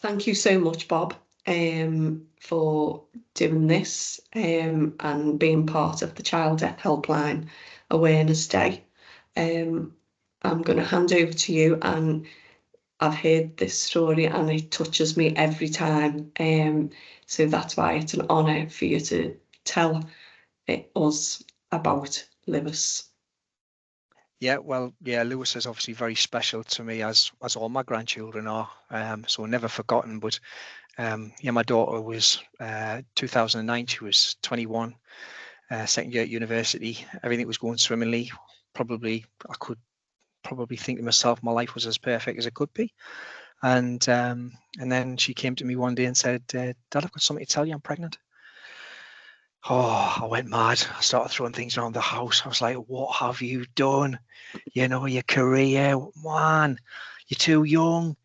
Thank you so much, Bob, for doing this and being part of the Child Death Helpline Awareness Day. I'm going to hand over to you, and I've heard this story and it touches me every time. So that's why it's an honour for you to tell us about Lewis. Yeah, well, yeah, Lewis is obviously very special to me, as all my grandchildren are. So never forgotten. But yeah, my daughter was 2009. She was 21, second year at university. Everything was going swimmingly. I could probably think to myself, my life was as perfect as it could be. And then she came to me one day and said, "Dad, I've got something to tell you. I'm pregnant." Oh, I went mad. I started throwing things around the house. I was like, "What have you done? You know, your career, man, you're too young."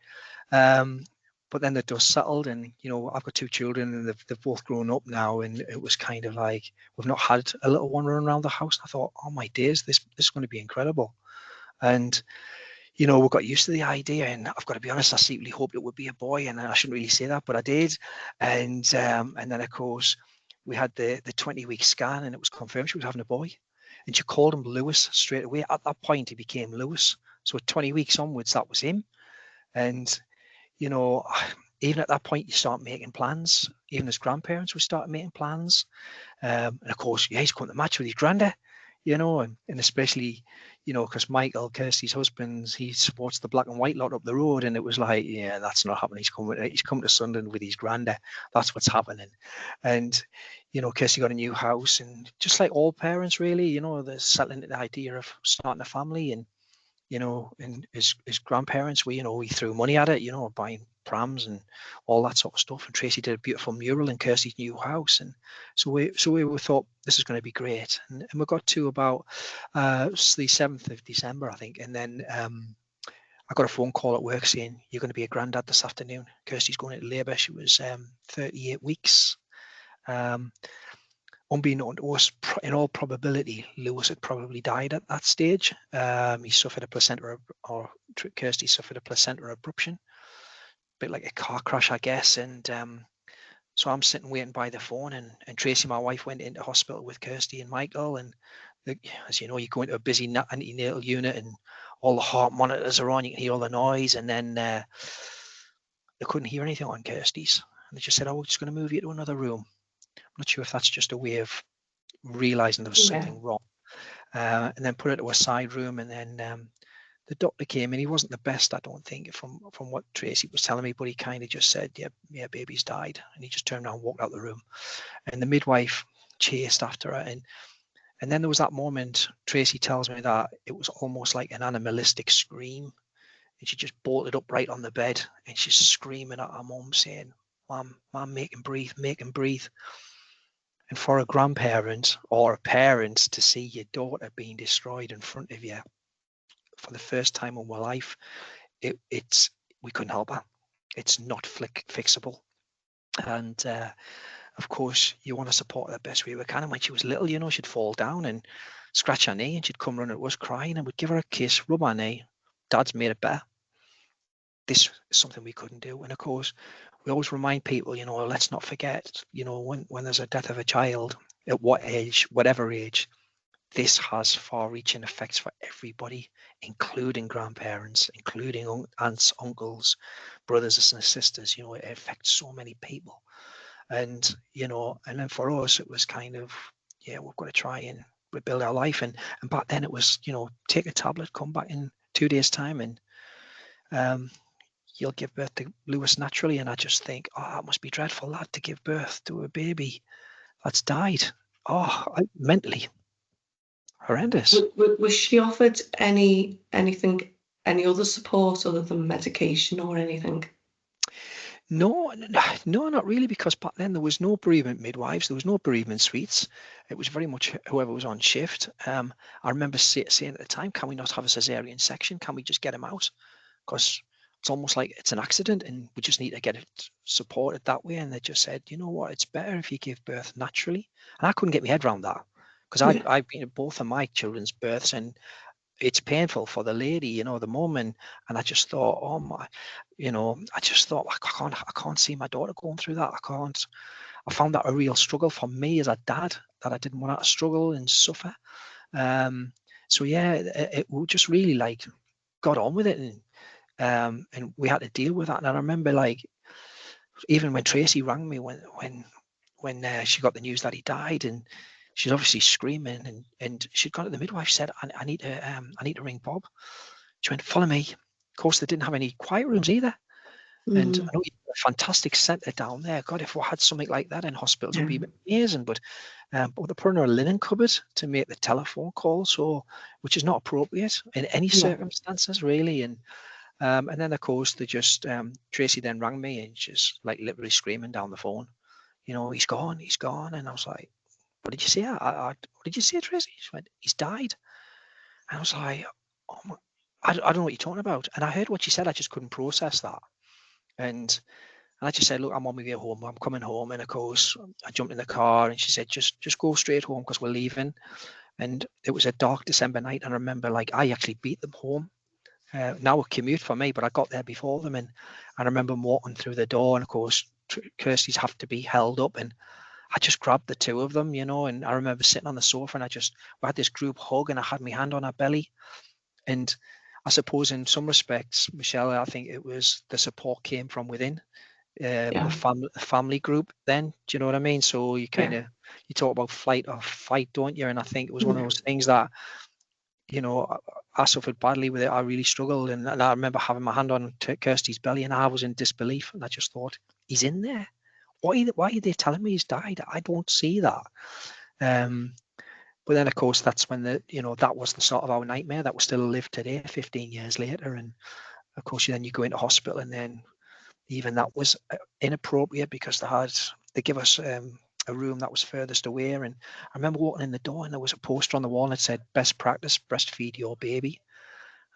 But then the dust settled, and you know, I've got two children, and they've both grown up now, and it was kind of like we've not had a little one run around the house. I thought, "Oh my days, this is going to be incredible." And you know, we got used to the idea, and I've got to be honest, I secretly hoped it would be a boy, and I shouldn't really say that, but I did. And then of course we had the 20-week scan, and it was confirmed she was having a boy, and she called him Lewis straight away. At that point, he became Lewis. So at 20 weeks onwards, that was him. And you know, even at that point, you start making plans. Even as grandparents, we started making plans. And of course, yeah, he's going to match with his granddad, you know, and especially, you know, because Michael, Kirsty's husband, he supports the black and white lot up the road, and it was like, yeah, that's not happening. He's coming to Sunderland with his granddad. That's what's happening. And you know, Kirsty got a new house, and just like all parents, really, you know, they're settling into the idea of starting a family, and you know, and his grandparents, we threw money at it, you know, buying prams and all that sort of stuff. And Tracy did a beautiful mural in Kirsty's new house, and so we thought this is going to be great. And we got to about the 7th of December, I think, and then I got a phone call at work saying, "You're going to be a granddad this afternoon. Kirsty's going into labour." She was 38 weeks. Unbeknown to us, in all probability, Lewis had probably died at that stage. He suffered a placenta, or Kirsty suffered a placenta abruption, a bit like a car crash, I guess. And so I'm sitting waiting by the phone, and Tracy, my wife, went into hospital with Kirsty and Michael. And as you know, you go into a busy antenatal unit, and all the heart monitors are on. You can hear all the noise, and then they couldn't hear anything on Kirsty's, and they just said, "Oh, we're just going to move you to another room." I'm not sure if that's just a way of realizing there was something wrong, and then put it to a side room. And then the doctor came in. He wasn't the best, I don't think, from what Tracy was telling me, but he kind of just said, yeah, baby's died. And he just turned around and walked out the room, and the midwife chased after her. And then there was that moment, Tracy tells me, that it was almost like an animalistic scream, and she just bolted up right on the bed, and she's screaming at her mum, saying, "Mum, make him breathe, make him breathe." And for a grandparent or a parent to see your daughter being destroyed in front of you for the first time in my life, it's we couldn't help her. It's not fixable. And of course, you want to support her the best way we can. And when she was little, you know, she'd fall down and scratch her knee, and she'd come running at us crying, and we'd give her a kiss, rub her knee. Dad's made it better. This is something we couldn't do. And of course, we always remind people, you know, let's not forget, you know, when there's a death of a child, at what age, whatever age, this has far-reaching effects for everybody, including grandparents, including aunts, uncles, brothers and sisters. You know, it affects so many people. And, you know, and then for us, it was kind of, yeah, we've got to try and rebuild our life. And back then it was, you know, take a tablet, come back in 2 days' time, and you'll give birth to Lewis naturally. And I just think, oh, that must be dreadful, lad, to give birth to a baby that's died. Oh, mentally horrendous. Was she offered any other support other than medication or anything? No, not really, because back then there was no bereavement midwives, there was no bereavement suites. It was very much whoever was on shift. I remember saying at the time, "Can we not have a cesarean section? Can we just get him out? Because it's almost like it's an accident, and we just need to get it supported that way." And they just said, "You know what? It's better if you give birth naturally." And I couldn't get my head around that, because I've been at both of my children's births, and it's painful for the lady, you know, the mum, and I just thought, oh my, you know, I just thought I can't see my daughter going through that. I can't. I found that a real struggle for me as a dad, that I didn't want her to struggle and suffer. So yeah, we just really like got on with it, and we had to deal with that. And I remember, like, even when Tracy rang me when she got the news that he died, and she's obviously screaming, and she'd gone to the midwife, said, I need to ring Bob. She went, follow me. Of course, they didn't have any quiet rooms either. And I know you have a fantastic centre down there. God, if we had something like that in hospitals, it would be amazing. But they put in a linen cupboard to make the telephone call, so which is not appropriate in any circumstances, really. And then of course they just Tracy then rang me, and she's like literally screaming down the phone, you know, he's gone. And I was like, what did you say? What did you say, Tracy? She went, he's died. And I was like, oh my, I don't know what you're talking about. And I heard what she said. I just couldn't process that. And I just said, look, I'm on my way home. I'm coming home. And of course, I jumped in the car, and she said, just go straight home because we're leaving. And it was a dark December night. And I remember, like, I actually beat them home. Now a commute for me, but I got there before them. And I remember walking through the door, and of course, Kirsty's have to be held up. And I just grabbed the two of them, you know, and I remember sitting on the sofa, and we had this group hug, and I had my hand on her belly. And I suppose in some respects, Michelle, I think it was the support came from within the family group then. Do you know what I mean? So you kind of, you talk about flight or fight, don't you? And I think it was one of those things that, you know, I suffered badly with it. I really struggled. And I remember having my hand on Kirsty's belly, and I was in disbelief. And I just thought, he's in there. Why are they telling me he's died? I don't see that. But then, of course, that's when that was the sort of our nightmare that we still live today, 15 years later. And of course, then you go into hospital, and then even that was inappropriate because they give us a room that was furthest away. And I remember walking in the door, and there was a poster on the wall that said, best practice, breastfeed your baby.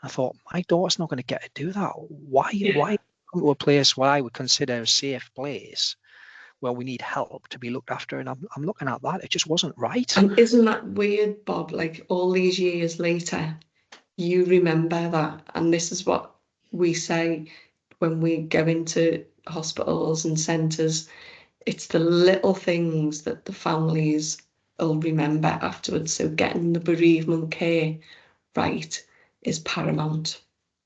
I thought, my daughter's not going to get to do that. Why come to a place where I would consider a safe place where we need help to be looked after? And I'm looking at that. It just wasn't right. And isn't that weird, Bob? Like, all these years later, you remember that. And this is what we say when we go into hospitals and centres. It's the little things that the families will remember afterwards. So getting the bereavement care right is paramount.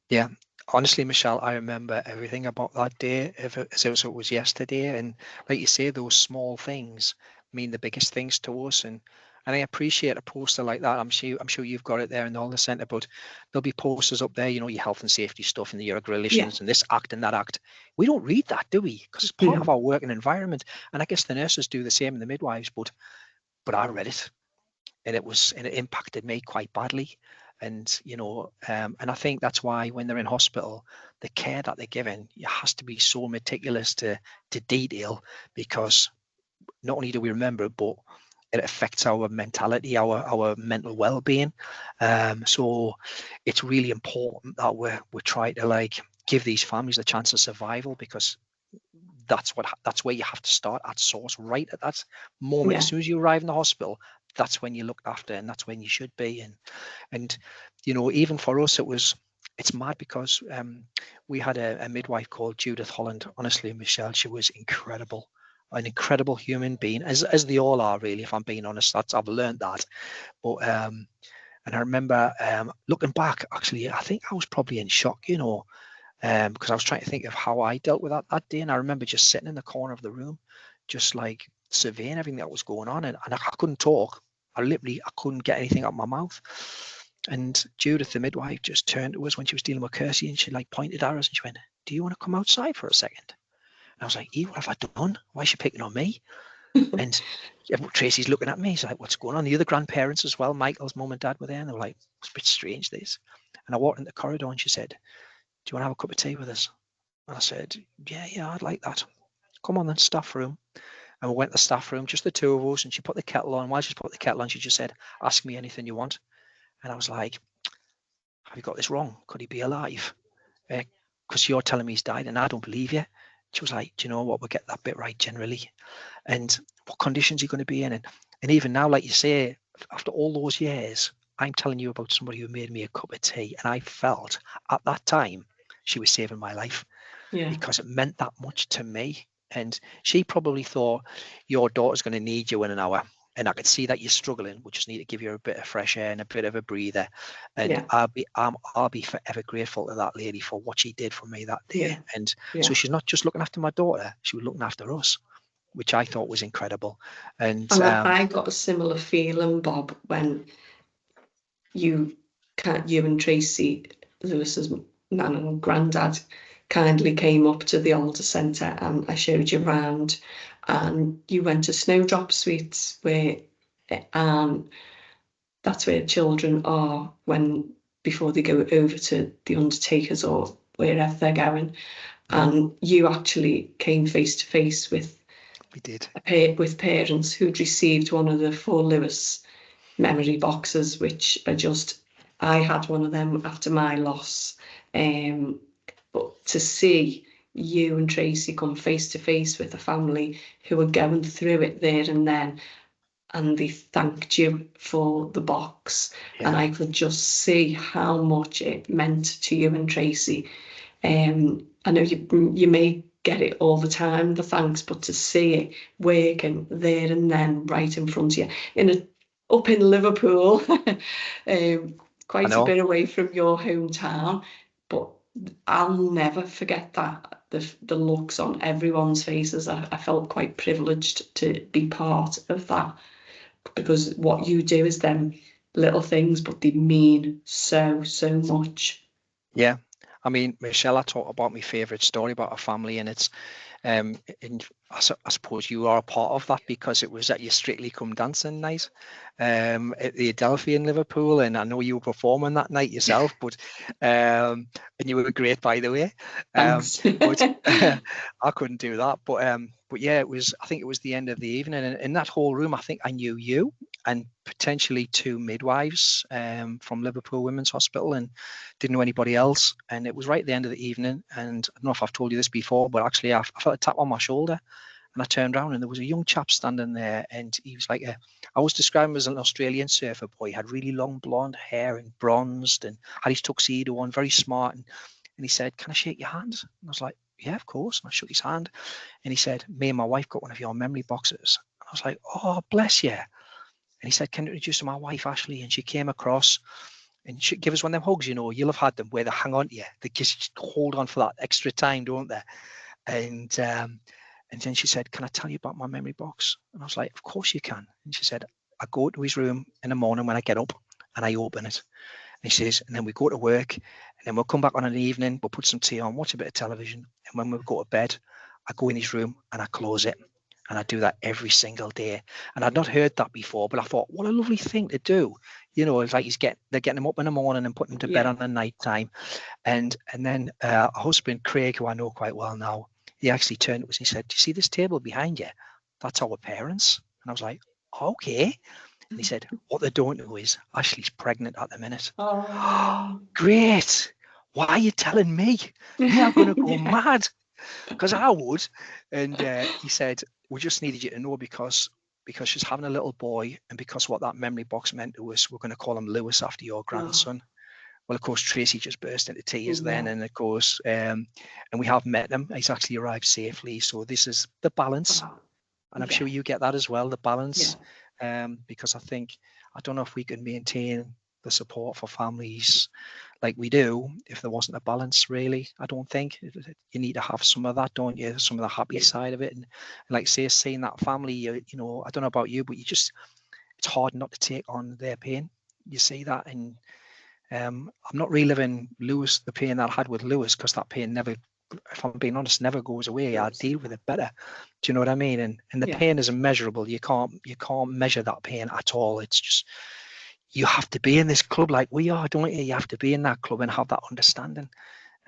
Yeah. Honestly, Michelle, I remember everything about that day as if it was yesterday. And like you say, those small things mean the biggest things to us. And I appreciate a poster like that. I'm sure you've got it there in the Wellness Centre, but there'll be posters up there, you know, your health and safety stuff and your regulations and this act and that act. We don't read that, do we? Because it's part of our working environment. And I guess the nurses do the same and the midwives, but I read it, and it impacted me quite badly. And and I think that's why when they're in hospital, the care that they're given, it has to be so meticulous to detail, because not only do we remember it, but it affects our mentality, our mental well-being. So it's really important that we're trying to, like, give these families a chance of survival, because that's where you have to start at source, right at that moment. As soon as you arrive in the hospital, that's when you're looked after, and that's when you should be. And even for us, it's mad, because we had a midwife called Judith Holland. Honestly, Michelle, she was incredible, an incredible human being, as they all are, really, if I'm being honest. I've learned that. But and I remember looking back, actually, I think I was probably in shock, because I was trying to think of how I dealt with that day. And I remember just sitting in the corner of the room, just like surveying everything that was going on. And I couldn't talk. I couldn't get anything out of my mouth. And Judith, the midwife, just turned to us when she was dealing with Kirsty, and she, like, pointed at us, and she went, do you want to come outside for a second? And I was like, what have I done? Why is she picking on me? And Tracy's looking at me. He's like, what's going on? The other grandparents as well, Michael's mum and dad, were there, and they were like, it's a bit strange, this. And I walked in the corridor, and she said, do you want to have a cup of tea with us? And I said, yeah, I'd like that. Come on then, staff room. And we went to the staff room, just the two of us, and she put the kettle on. While she put the kettle on, she just said, ask me anything you want. And I was like, have you got this wrong? Could he be alive? Because you're telling me he's died, and I don't believe you. She was like, do you know what? We'll get that bit right generally. And what conditions are you going to be in? And even now, like you say, after all those years, I'm telling you about somebody who made me a cup of tea, and I felt at that time she was saving my life Yeah. because it meant that much to me. And she probably thought, your daughter's going to need you in an hour, and I could see that you're struggling. We just need to give you a bit of fresh air and a bit of a breather. And Yeah. I'll be forever grateful to that lady for what she did for me that day. Yeah. And Yeah. so she's not just looking after my daughter; she was looking after us, which I thought was incredible. And I got a similar feeling, Bob, when you and Tracy, Lewis's nan and granddad, kindly came up to the older centre and I showed you around, and you went to Snowdrop Suites that's where children are before they go over to the undertakers or wherever they're going. And you actually came face to face with we did. With parents who'd received one of the 4Louis memory boxes, which are just, I had one of them after my loss. But to see you and Tracy come face to face with a family who were going through it there and then, and they thanked you for the box, and I could just see how much it meant to you and Tracy. I know you may get it all the time, the thanks, but to see it working there and then right in front of you up in Liverpool, quite a bit away from your hometown, but I'll never forget that, the looks on everyone's faces. I felt quite privileged to be part of that, because what you do is them little things, but they mean so much. Yeah. I mean, Michelle, I talk about my favourite story about a family, and it's and I suppose you are a part of that because it was at your Strictly Come Dancing night at the Adelphi in Liverpool, and I know you were performing that night yourself, but and you were great, by the way. Thanks. But I couldn't do that. But yeah, I think it was the end of the evening, and in that whole room, I think I knew you and potentially two midwives from Liverpool Women's Hospital, and didn't know anybody else. And it was right at the end of the evening, and I don't know if I've told you this before, but actually I felt a tap on my shoulder, and I turned around and there was a young chap standing there, and he was like I was describing him as an Australian surfer boy. He had really long blonde hair and bronzed and had his tuxedo on, very smart. And he said, "Can I shake your hand?" And I was like, "Yeah, of course." And I shook his hand, and he said, "Me and my wife got one of your memory boxes." And I was like, "Oh, bless you." And he said, "Can you introduce to my wife, Ashley?" And she came across and she give us one of them hugs, you'll have had them where they hang on to you. They just hold on for that extra time, don't they? And then she said, "Can I tell you about my memory box?" And I was like, "Of course you can." And she said, "I go to his room in the morning when I get up and I open it." And she says, "And then we go to work, and then we'll come back on an evening, we'll put some tea on, watch a bit of television. And when we go to bed, I go in his room and I close it." And I do that every single day. And I'd not heard that before, but I thought, what a lovely thing to do. It's like they're getting him up in the morning and putting him to bed on the night time. And then a husband, Craig, who I know quite well now, he actually turned to us and he said, "Do you see this table behind you? That's our parents." And I was like, "Okay." And he said, "What they don't know is Ashley's pregnant at the minute." Oh. Great. Why are you telling me? Me, I'm going to go mad, because I would. And he said, "We just needed you to know because she's having a little boy, and because what that memory box meant to us, we're going to call him Lewis after your grandson." Well, of course, Tracy just burst into tears then, and of course, and we have met him. He's actually arrived safely. So this is the balance, and I'm sure you get that as well, the balance, because I don't know if we can maintain the support for families like we do if there wasn't a balance, really. I don't think you need to have some of that, don't you? Some of the happy side of it, and like say, seeing that family, I don't know about you, but it's hard not to take on their pain. You see that, and I'm not reliving the pain that I had with Lewis, because that pain never, if I'm being honest, never goes away. I deal with it better. Do you know what I mean? And the pain is immeasurable. You can't measure that pain at all. It's just, you have to be in this club like we are, don't you? You have to be in that club and have that understanding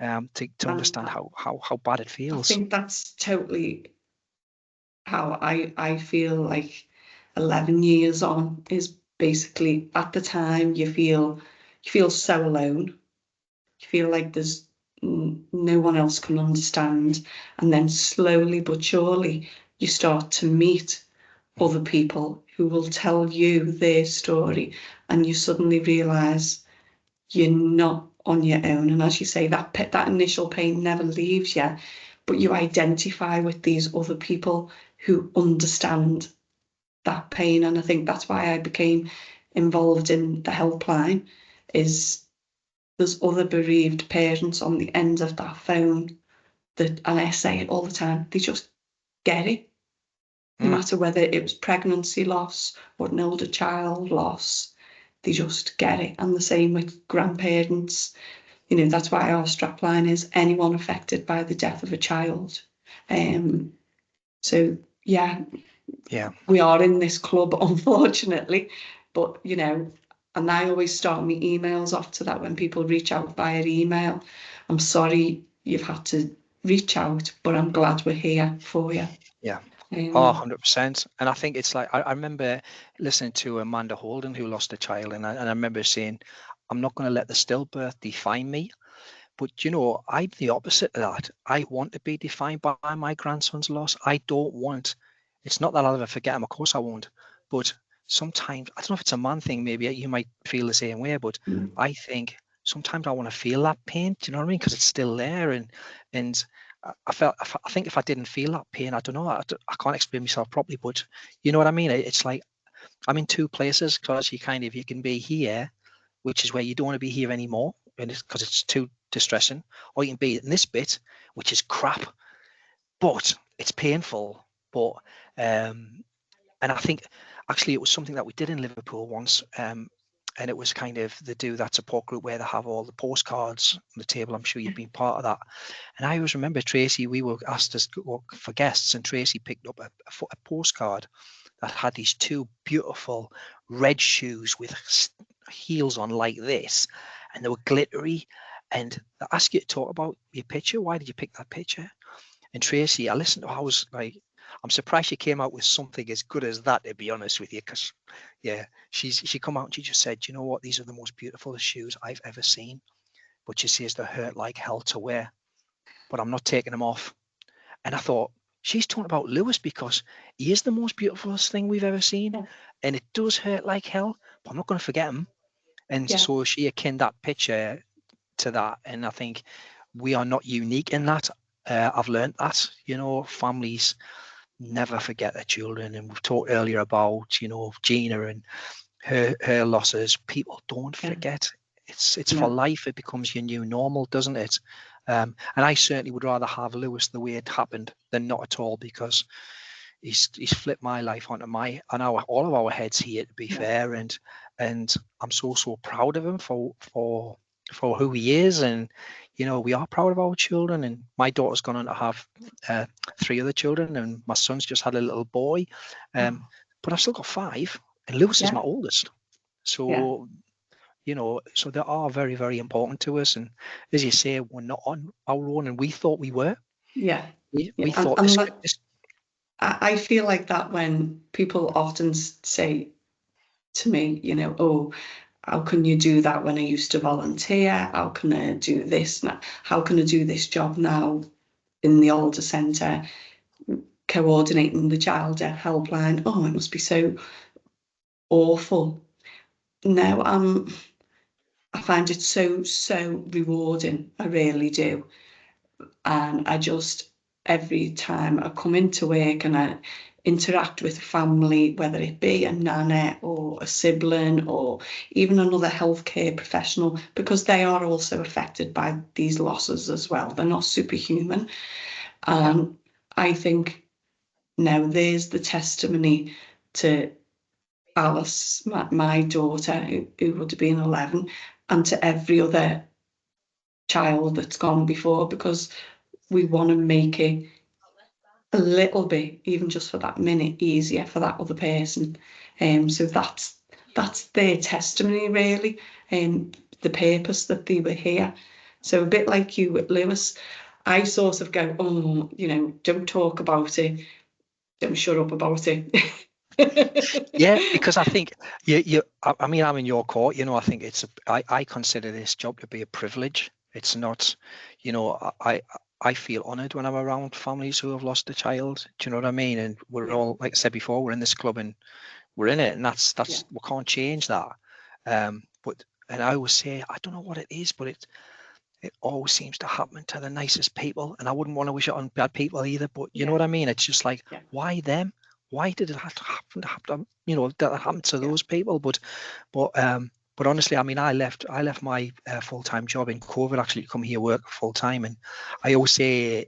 to understand how bad it feels. I think that's totally how I feel. Like 11 years on is basically, at the time you feel so alone. You feel like there's no one else can understand, and then slowly but surely you start to meet other people who will tell you their story, and you suddenly realise you're not on your own. And as you say, that initial pain never leaves you, but you identify with these other people who understand that pain. And I think that's why I became involved in the helpline, is there's other bereaved parents on the end of that phone that, and I say it all the time, they just get it. No matter whether it was pregnancy loss or an older child loss, they just get it. And the same with grandparents. That's why our strapline is anyone affected by the death of a child. So yeah, we are in this club, unfortunately, but and I always start my emails off to that when people reach out via email. I'm sorry you've had to reach out, but I'm glad we're here for you. Yeah. 100%. And I think it's like, I remember listening to Amanda Holden, who lost a child, and I remember saying, I'm not going to let the stillbirth define me. But I'm the opposite of that. I want to be defined by my grandson's loss. I don't want, it's not that I'll ever forget him, of course I won't. But sometimes, I don't know if it's a man thing, maybe you might feel the same way, but I think sometimes I want to feel that pain, do you know what I mean? Because it's still there. And I think if I didn't feel that pain, I don't know, I can't explain myself properly, but you know what I mean? It's like, I'm in two places, because you can be here, which is where you don't want to be here anymore, and because it's too distressing, or you can be in this bit, which is crap, but it's painful. But and I think actually it was something that we did in Liverpool once, and it was kind of, they do that support group where they have all the postcards on the table. I'm sure you've been part of that. And I always remember, Tracy, we were asked to go for guests, and Tracy picked up a postcard that had these two beautiful red shoes with heels on like this, and they were glittery, and they ask you to talk about your picture. Why did you pick that picture? And Tracy, I was like, I'm surprised she came out with something as good as that, to be honest with you, because she come out and she just said, you know what, these are the most beautiful shoes I've ever seen, but she says they hurt like hell to wear, but I'm not taking them off. And I thought, she's talking about Lewis, because he is the most beautifulest thing we've ever seen. And it does hurt like hell, but I'm not going to forget him. And so she akin that picture to that. And I think we are not unique in that. I've learned that, families never forget their children. And we've talked earlier about, Gina and her losses. People don't forget. It's for life. It becomes your new normal, doesn't it? And I certainly would rather have Lewis the way it happened than not at all, because he's flipped my life onto all of our heads here, to be fair. And I'm so proud of him for who he is. And we are proud of our children. And my daughter's gone on to have 3 other children, and my son's just had a little boy. But I've still got 5, and Lewis is my oldest. So so they are very, very important to us. And as you say, we're not on our own, and we thought we were. We thought this. I feel like that when people often say to me, oh, how can you do that when I used to volunteer? How can I do this now? How can I do this job now in the older centre, coordinating the child helpline? Oh, it must be so awful. No, I find it so rewarding. I really do. And every time I come into work and I interact with family, whether it be a nana or a sibling or even another healthcare professional, because they are also affected by these losses as well. They're not superhuman. I think now there's the testimony to Alice, my daughter, who would have been 11, and to every other child that's gone before, because we want to make it a little bit, even just for that minute, easier for that other person. So that's their testimony, really, the purpose that they were here. So a bit like you with Lewis, I sort of go, oh, don't talk about it, don't shut up about it. Yeah, because I think I mean, I'm in your court. I think I consider this job to be a privilege. It's not, I feel honoured when I'm around families who have lost a child. Do you know what I mean? And we're Yeah. all, like I said before, we're in this club and we're in it, and that's Yeah. we can't change that. But and I always say, I don't know what it is, but it always seems to happen to the nicest people, and I wouldn't want to wish it on bad people either. But you know what I mean? It's just like, Yeah. why them? Why did it have to happen? You know, that happened to those people. But honestly, I mean, I left my full-time job in COVID actually to come here work full-time, and I always say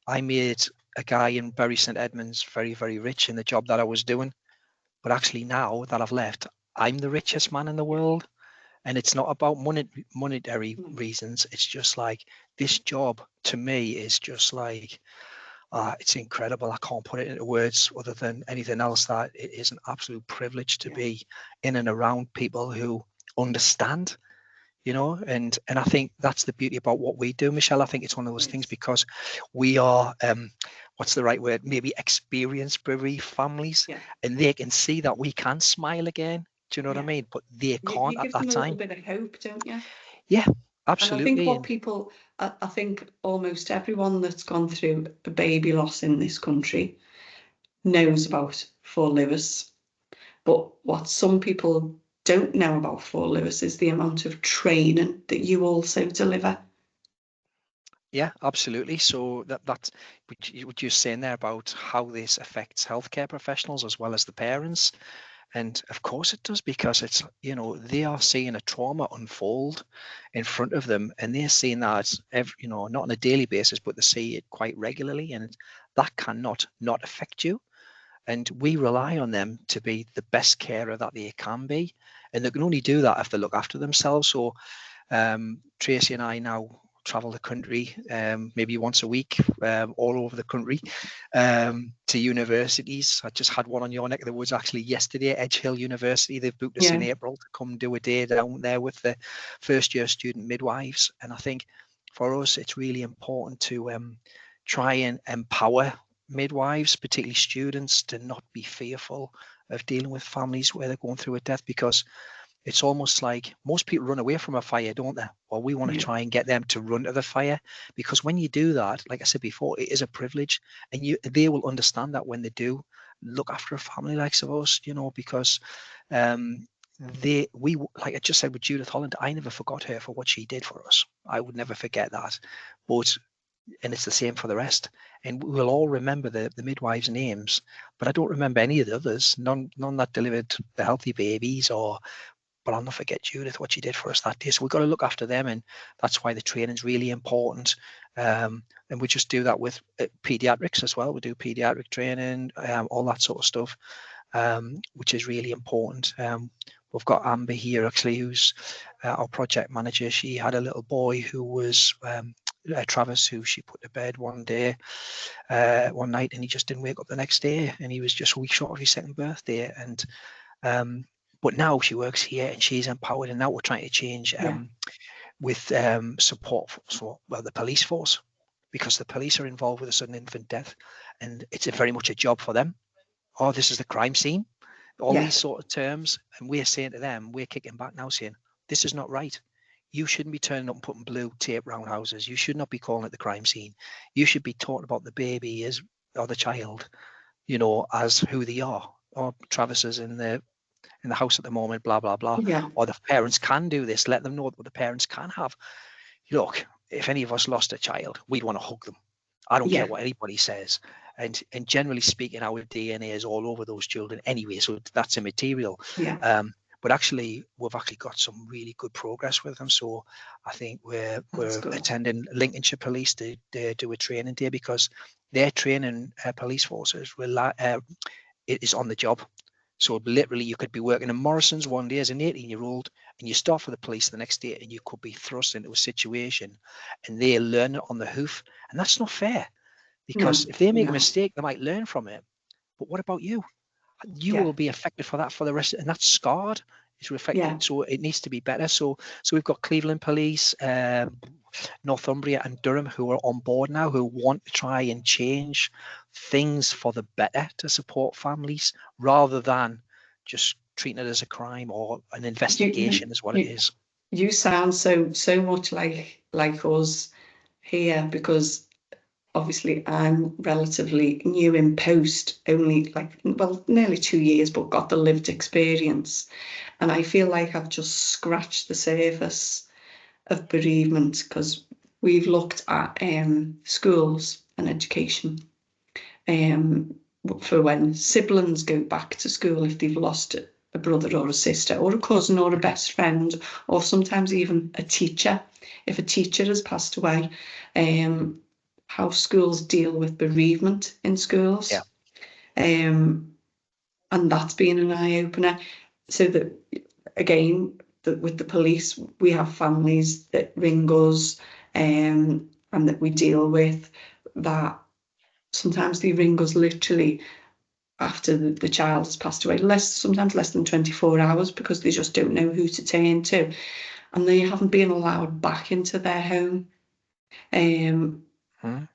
I made a guy in Bury St Edmunds very, very rich in the job that I was doing. But actually, now that I've left, I'm the richest man in the world. And it's not about monetary reasons. It's just like this job to me is just like, it's incredible. I can't put it into words other than anything else, that it is an absolute privilege to be in and around people who understand, you know, and I think that's the beauty about what we do, Michelle. I think it's one of those things because we are, what's the right word? Maybe experienced bereaved families, and they can see that we can smile again. Do you know what I mean? But they can't You at give that them a little time. bit of hope, don't you? Yeah, And I think absolutely. what people, I think almost everyone that's gone through a baby loss in this country knows about 4Louis. But what some people don't know about 4Louis is the amount of training that you also deliver. Yeah, absolutely. So that's what you're saying there about how this affects healthcare professionals as well as the parents. And of course it does, because it's, you know, they are seeing a trauma unfold in front of them, and they're seeing that you know, not on a daily basis, but they see it quite regularly, and that cannot not affect you. And we rely on them to be the best carer that they can be, and they can only do that if they look after themselves. So Tracy and I now travel the country maybe once a week, all over the country, to universities. I just had one on your neck of the woods actually yesterday, Edge Hill University. They've booked us in April to come do a day down there with the first year student midwives. And I think for us, it's really important to try and empower midwives, particularly students, to not be fearful of dealing with families where they're going through a death, because it's almost like most people run away from a fire, don't they? Well, we want to try and get them to run to the fire, because when you do that, like I said before, it is a privilege, and they will understand that when they do look after a family like us, you know, because like I just said with Judith Holland, I never forgot her for what she did for us. I would never forget that. And it's the same for the rest. And we'll all remember the midwives' names, but I don't remember any of the others. None that delivered the healthy babies, but I'll not forget Judith, what she did for us that day. So we've got to look after them, and that's why the training is really important. And we just do that with pediatrics as well. We do pediatric training, all that sort of stuff, which is really important. We've got Amber here actually, who's our project manager. She had a little boy who was Travis, who she put to bed one night, and he just didn't wake up the next day, and he was just a week short of his second birthday. And but now she works here and she's empowered, and now we're trying to change with support for the police force, because the police are involved with a sudden infant death, and it's very much a job for them. Oh, this is the crime scene, all these sort of terms, and we're saying to them, we're kicking back now, saying this is not right. You shouldn't be turning up and putting blue tape round houses. You should not be calling it the crime scene. You should be talking about the baby or the child, you know, as who they are. Or Travis is in the house at the moment, blah blah blah. Or the parents can do this. Let them know what the parents can have. Look, if any of us lost a child, we'd want to hug them. I don't care what anybody says. And generally speaking, our DNA is all over those children anyway, so that's immaterial. But actually, we've actually got some really good progress with them. So I think we're attending Lincolnshire Police to do a training day, because their training police forces it is on the job. So literally, you could be working in Morrison's one day as an 18-year-old, and you start for the police the next day, and you could be thrust into a situation, and they learn it on the hoof, and that's not fair. Because if they make a mistake, they might learn from it. But what about you? You will be affected for that for the rest, and that's scarred. It's reflected, so it needs to be better. So we've got Cleveland Police, Northumbria and Durham, who are on board now, who want to try and change things for the better to support families, rather than just treating it as a crime or an investigation is what it is. You sound so much like us, here because obviously I'm relatively new in post, only nearly 2 years, but got the lived experience. And I feel like I've just scratched the surface of bereavement because we've looked at schools and education for when siblings go back to school if they've lost a brother or a sister or a cousin or a best friend, or sometimes even a teacher. If a teacher has passed away, how schools deal with bereavement in schools. Um, and that's been an eye-opener. So that, again, with the police, we have families that ring us and that we deal with, that sometimes they ring us literally after the child has passed away, sometimes less than 24 hours, because they just don't know who to turn to, and they haven't been allowed back into their home. And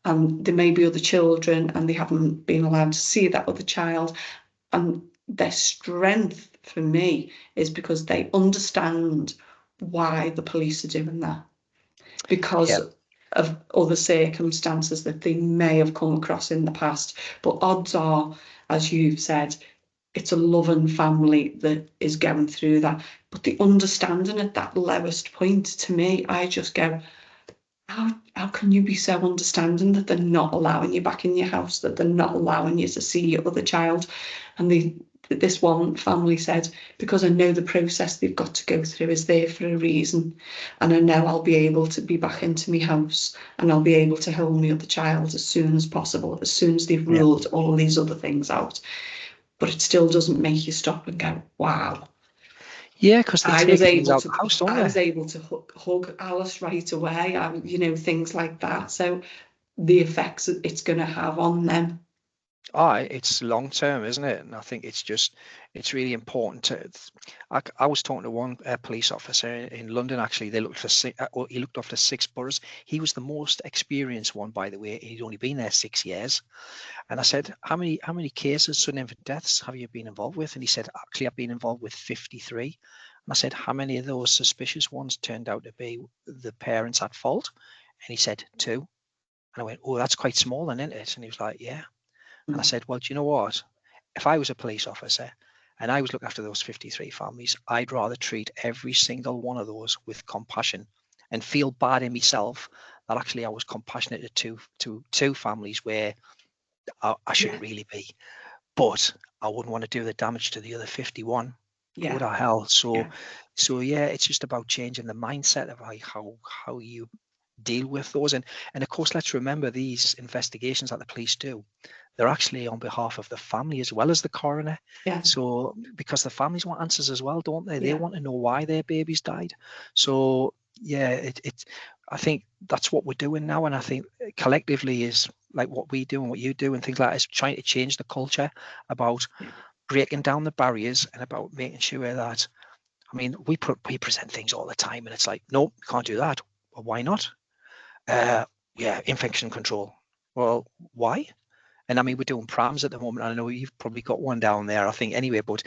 there may be other children and they haven't been allowed to see that other child. And their strength for me is because they understand why the police are doing that, because of other circumstances that they may have come across in the past. But odds are, as you've said, it's a loving family that is going through that. But the understanding at that lowest point, to me, I just go, how can you be so understanding that they're not allowing you back in your house, that they're not allowing you to see your other child? And this one family said, because I know the process they've got to go through is there for a reason, and I know I'll be able to be back into my house and I'll be able to hold my other child as soon as possible, as soon as they've ruled all these other things out. But it still doesn't make you stop and go, wow. Yeah, because they take things out of the house, don't I was they? able to hug Alice right away. Things like that. So the effects it's going to have on them. It's long term, isn't it? And I think it's really important to. I was talking to one police officer in London. Actually, they looked for he looked after 6 boroughs. He was the most experienced one, by the way. He'd only been there 6 years. And I said, how many cases, sudden infant deaths, have you been involved with? And he said, actually, I've been involved with 53. And I said, how many of those suspicious ones turned out to be the parents at fault? And he said, 2. And I went, oh, that's quite small, then, isn't it? And he was like, yeah. And I said, well, do you know what? If I was a police officer and I was looking after those 53 families, I'd rather treat every single one of those with compassion and feel bad in myself that actually I was compassionate to two families where I shouldn't really be. But I wouldn't want to do the damage to the other 51. Yeah. What the hell? So yeah, it's just about changing the mindset of how you deal with those. And of course, let's remember these investigations that the police do, they're actually on behalf of the family as well as the coroner. Yeah. So because the families want answers as well, don't they? Yeah. They want to know why their babies died. So yeah, I think that's what we're doing now. And I think collectively is like what we do and what you do and things like that, is trying to change the culture about breaking down the barriers and about making sure that, I mean, we present things all the time and it's like, nope, can't do that. Well, why not? Infection control. Well, why? And I mean, we're doing prams at the moment. I know you've probably got one down there, I think, anyway. But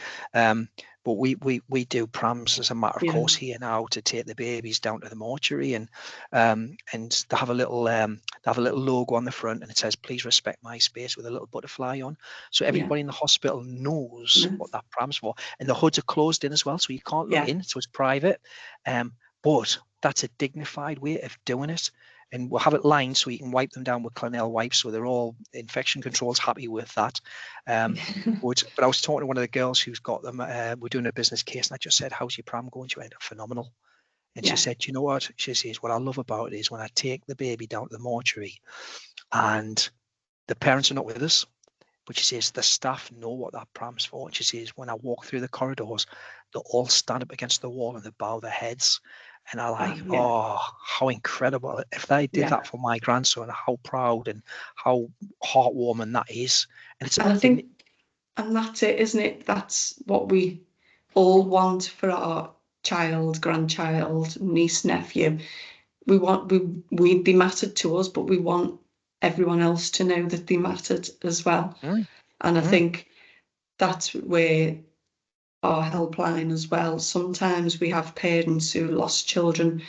we do prams as a matter of course here now to take the babies down to the mortuary, and they have a little logo on the front, and it says, "Please respect my space," with a little butterfly on, so everybody in the hospital knows what that pram's for. And the hoods are closed in as well, so you can't look in, so it's private. But that's a dignified way of doing it. And we'll have it lined so you can wipe them down with Clinell wipes, so they're all infection control's happy with that. But I was talking to one of the girls who's got them. We're doing a business case, and I just said, "How's your pram going?" She went, "Phenomenal." And she said, "You know what?" She says, "What I love about it is when I take the baby down to the mortuary, and the parents are not with us, but she says the staff know what that pram's for. And she says when I walk through the corridors, they'll all stand up against the wall and they bow their heads." And I like, oh, how incredible. If they did that for my grandson, how proud and how heartwarming that is. And it's about dignity. And that's it, isn't it? That's what we all want for our child, grandchild, niece, nephew. We they mattered to us, but we want everyone else to know that they mattered as well. And I think that's where our helpline as well. Sometimes we have parents who lost children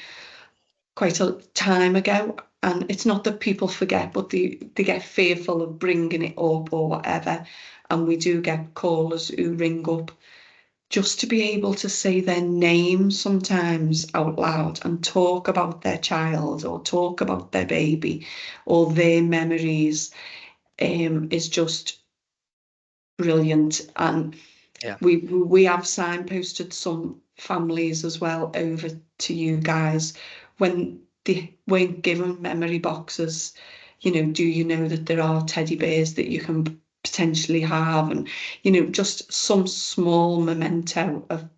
quite a time ago, and it's not that people forget, but they get fearful of bringing it up or whatever. And we do get callers who ring up just to be able to say their name sometimes out loud and talk about their child or talk about their baby or their memories, is just brilliant. And Yeah. we have signposted some families as well over to you guys when they weren't given memory boxes. Do you know that there are teddy bears that you can potentially have, and just some small memento of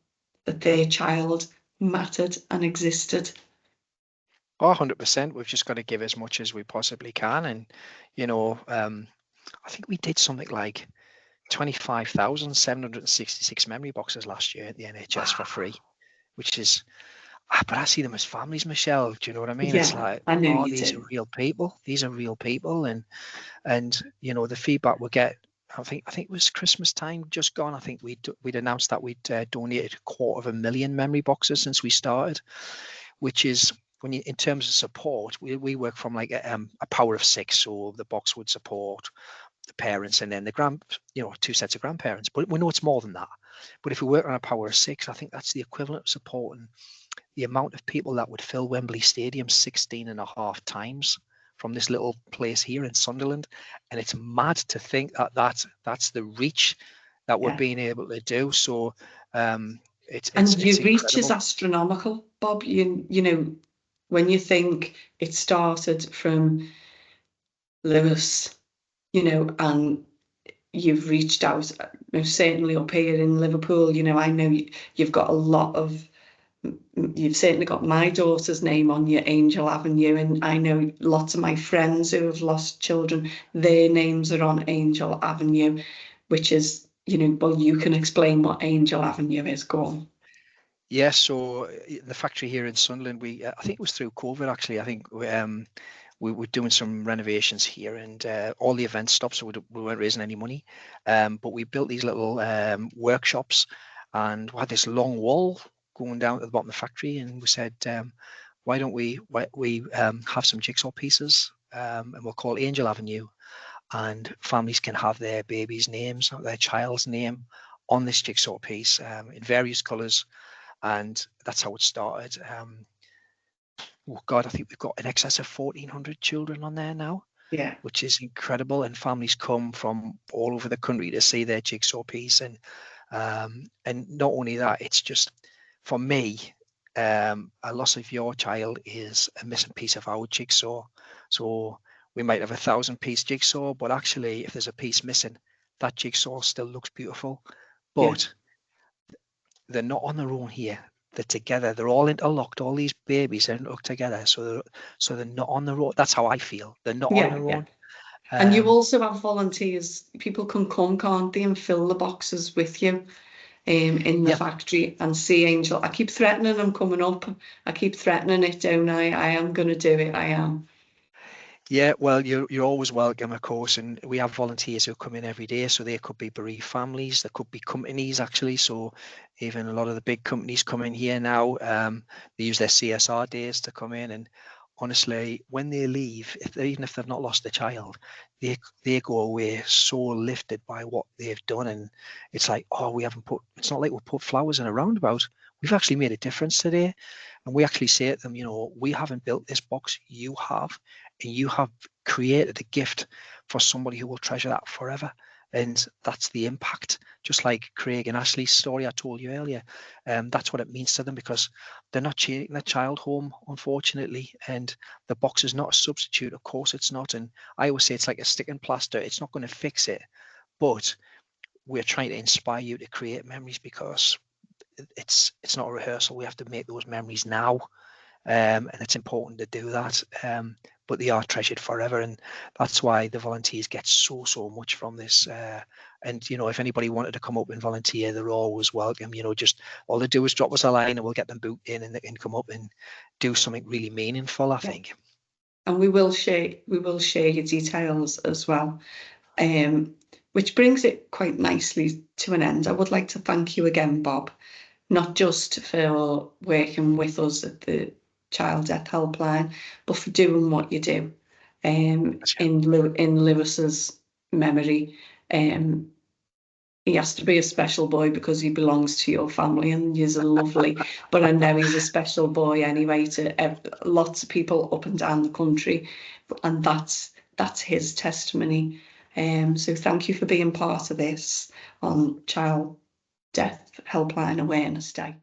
that their child mattered and existed. Oh, 100%. We've just got to give as much as we possibly can. And, I think we did something like 25,766 memory boxes last year at the NHS for free, which is, but I see them as families, Michelle. Do you know what I mean? It's Yeah, like, I know oh, you these are do. real people. These are real people. And the feedback we get, I think it was Christmas time just gone. I think we'd announced that we'd donated 250,000 memory boxes since we started, which is, when you, in terms of support, we work from like a power of 6, so the box would support the parents and then the two sets of grandparents. But we know it's more than that. But if we work on a power of 6, I think that's the equivalent of supporting the amount of people that would fill Wembley Stadium 16 and a half times from this little place here in Sunderland. And it's mad to think that that's the reach that we're Yeah. being able to do. So it's And your reach is incredible. astronomical, Bob. When you think it started from Lewis, and you've reached out, certainly up here in Liverpool, I know you've got a lot of, you've certainly got my daughter's name on your Angel Avenue, and I know lots of my friends who have lost children, their names are on Angel Avenue, which is, well, you can explain what Angel Avenue is. Go on. Yeah, so the factory here in Sunderland, I think it was through COVID actually. I think we were doing some renovations here, and all the events stopped, so we weren't raising any money. But we built these little workshops, and we had this long wall going down to the bottom of the factory, and we said, why don't we have some jigsaw pieces, and we'll call Angel Avenue, and families can have their baby's names, their child's name on this jigsaw piece in various colours. And that's how it started. Oh God, I think we've got in excess of 1,400 children on there now, Yeah. which is incredible. And families come from all over the country to see their jigsaw piece. And not only that, it's just, for me, a loss of your child is a missing piece of our jigsaw. So we might have 1,000-piece jigsaw, but actually, if there's a piece missing, that jigsaw still looks beautiful. Yeah. But they're not on their own here. They're together. They're all interlocked. All these babies are interlocked together. So they're not on their own. That's how I feel. They're not on Yeah. their Yeah. own. And you Um, also have volunteers. People can come, can't they, and fill the boxes with you in the yep. factory and see Angel. I keep threatening them coming up. I keep threatening it, don't I? I am going to do it. I am. Yeah, well, you're always welcome, of course, and we have volunteers who come in every day. So they could be bereaved families, there could be companies actually. So even a lot of the big companies come in here now. They use their CSR days to come in, and honestly, when they leave, even if they've not lost a child, they go away so lifted by what they've done, and it's like, oh, we haven't put. It's not like we put flowers in a roundabout. We've actually made a difference today, and we actually say to them, we haven't built this box, you have. And you have created a gift for somebody who will treasure that forever. And that's the impact. Just like Craig and Ashley's story I told you earlier. That's what it means to them, because they're not taking their child home, unfortunately. And the box is not a substitute. Of course it's not. And I always say it's like a stick and plaster. It's not going to fix it. But we're trying to inspire you to create memories, because it's not a rehearsal. We have to make those memories now. And it's important to do that. But they are treasured forever, and that's why the volunteers get so much from this. And if anybody wanted to come up and volunteer, they're always welcome. Just all they do is drop us a line, and we'll get them booked in, and they can come up and do something really meaningful, I think. And we will share your details as well. Which brings it quite nicely to an end. I would like to thank you again, Bob, not just for working with us at the Child Death Helpline, but for doing what you do. In Lewis's memory, he has to be a special boy because he belongs to your family and he's a lovely, but I know he's a special boy anyway to lots of people up and down the country, and that's his testimony. So thank you for being part of this on Child Death Helpline Awareness Day.